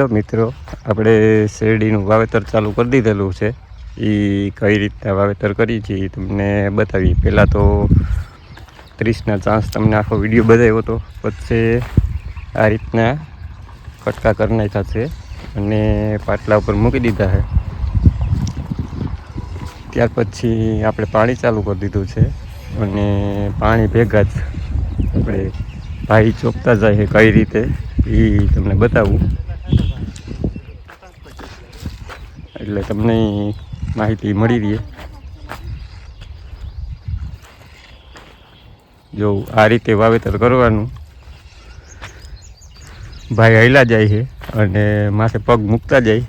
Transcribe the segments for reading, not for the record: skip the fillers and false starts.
તો મિત્રો આપણે શેરડીનું વાવેતર ચાલુ કરી દીધેલું છે. એ કઈ રીતના વાવેતર કરી છે એ તમને બતાવી. પહેલાં તો 30ના ચાન્સ તમને આખો વિડીયો બતાવ્યો હતો. પછી આ રીતના કટકા કરી નાખ્યા છે અને પાટલા ઉપર મૂકી દીધા છે. ત્યાર પછી આપણે પાણી ચાલુ કરી દીધું છે અને પાણી ભેગા જ આપણે ભાઈ ચોપતા જાય કઈ રીતે એ તમને બતાવું, એટલે તમને માહિતી મળી રહે. જો આ રીતે વાવેતર કરવાનું. ભાઈ હાલ્યા જાય છે અને માથે પગ મૂકતા જાય,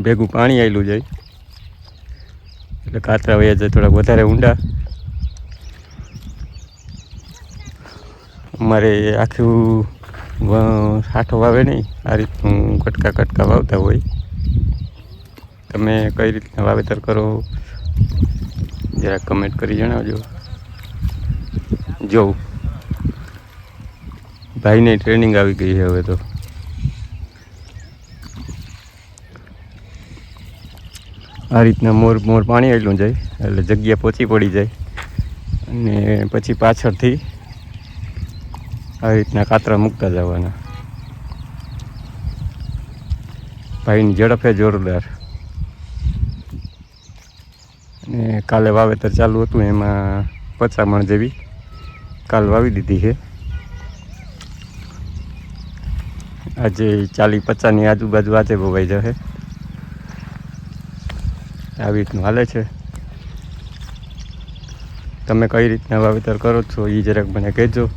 ભેગું પાણી આવેલું જાય એટલે કાતરા વયા જાય થોડાક વધારે ઊંડા. અમારે આખું હાથો વાવે નહીં, આ રીતનું કટકા વાવતા હોય. તમે કઈ રીતના વાવેતર કરો જરાક કમેન્ટ કરી જણાવજો. જોઉં ભાઈને ટ્રેનિંગ આવી ગઈ છે હવે તો. આ રીતના મોર પાણી આવેલું જાય એટલે જગ્યા પોચી પડી જાય અને પછી પાછળથી આવી રીતના કાતરા મૂકતા જવાના. ભાઈની ઝડપે જોરદાર. અને કાલે વાવેતર ચાલુ હતું એમાં 50 મણ જેવી કાલ વાવી દીધી છે. આજે 40-50ની આજુબાજુ આજે વવાઈ જશે. આવી રીતનું હાલે છે. તમે કઈ રીતના વાવેતર કરો છો એ જરાક મને કહેજો.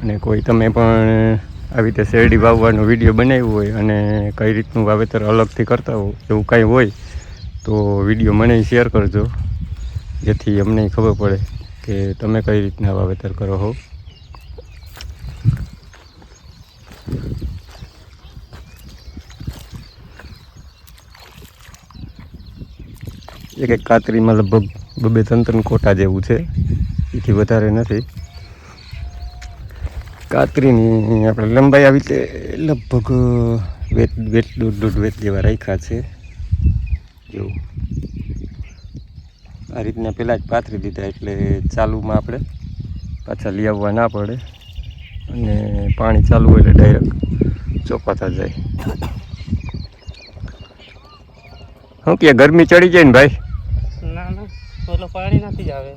અને કોઈ તમે પણ આવી રીતે શેરડી વાવવાનો વિડીયો બનાવ્યો હોય અને કઈ રીતનું વાવેતર અલગથી કરતા હો એવું કાંઈ હોય તો વિડીયો મને શેર કરજો, જેથી અમને ખબર પડે કે તમે કઈ રીતના વાવેતર કરો હો. એક કાતરીમાં લગભગ 2-3 કોટા જેવું છે, એથી વધારે નથી. કાતરીની આપણે લંબાઈ આવી રીતે લગભગ વેત 1.5 વેત જેવા રાખ્યા છે. એવું આ રીતના પહેલાં જ પાથરી દીધા એટલે ચાલુમાં આપણે પાછા લઈ આવવા ના પડે અને પાણી ચાલુ હોય એટલે ડાયરેક્ટ ચોપાતા જાય. શું કે ગરમી ચડી જાય ને ભાઈ? ના પેલો પાણી નથી જ આવે.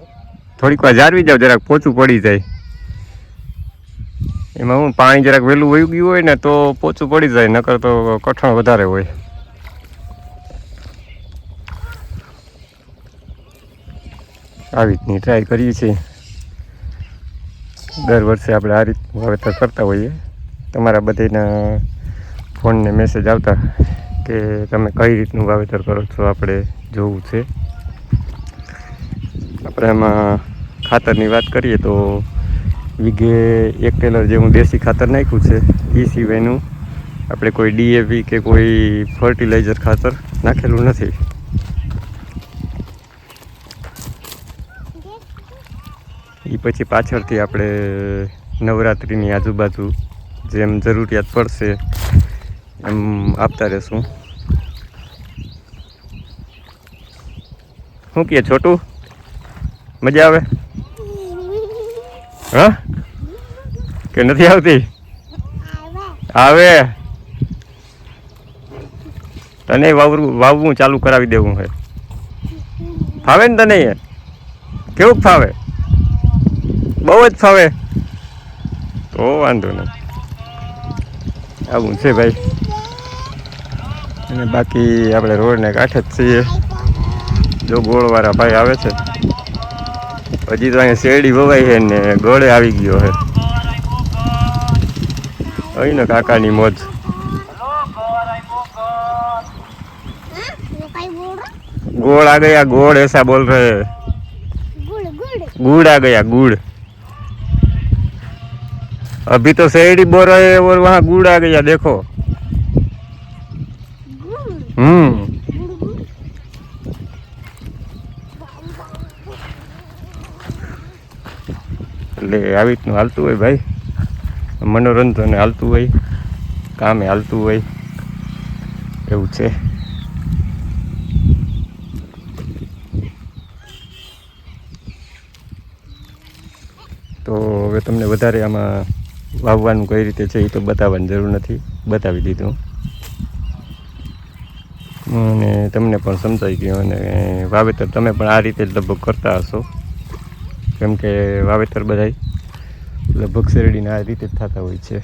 થોડીક વાર જાળવી જાવ, જરાક પોચું પડી જાય. એમાં હું પાણી જરાક વહેલું વહી ગયું હોય ને તો પોચું પડી જાય, નકર તો કઠણ વધારે હોય. આવી રીતની ટ્રાય કરીએ છીએ. દર વર્ષે આપણે આ રીતનું વાવેતર કરતા હોઈએ. તમારા બધાના ફોનને મેસેજ આવતા કે તમે કઈ રીતનું વાવેતર કરો છો આપણે જોવું છે. આપણે એમાં ખાતરની વાત કરીએ તો વીઘે 1 ટેલર જેવું દેશી ખાતર નાખ્યું છે. એ સિવાયનું આપણે કોઈ DAP કે કોઈ ફર્ટિલાઇઝર ખાતર નાખેલું નથી. એ પછી પાછળથી આપણે નવરાત્રિની આજુબાજુ જેમ જરૂરિયાત પડશે એમ આપતા રહેશું. શું કહે છોટું, મજા આવે? હા કે નથી આવતી? આવે. તને વાવવું ચાલુ કરાવી દેવું છે. ફાવે ને તને? કેવું ફાવે? બહુ જ ફાવે તો વાંધો નહીં. આવું છે ભાઈ. અને બાકી આપણે રોડને કાંઠે જ છીએ. જો ગોળવાળા ભાઈ આવે છે. હજી તો અહીંયા શેરડી વવાઈ છે ને ગોળે આવી ગયો છે. અહીં ને કાકાની મોજ. गोड़ आ गया, गोड़ ऐसा बोल रहे हैं. गुड़ आ गया, गुड़. अभी तो शहरी बोल रहे हैं और वहाँ गुड़ आ गया, देखो. એટલે આવી રીતનું હાલતું હોય ભાઈ, મનોરંજન હાલતું હોય. કામે હાલતું હોય એવું છે. તો હવે તમને વધારે આમાં વાવવાનું કઈ રીતે છે એ તો બતાવવાની જરૂર નથી, બતાવી દીધું અને તમને પણ સમજાઈ ગયું. અને વાવેતર તમે પણ આ રીતે જ લગભગ કરતા હશો, કેમ કે વાવેતર બધાય લગભગ શેરડીના આ રીતે જ થતા હોય છે.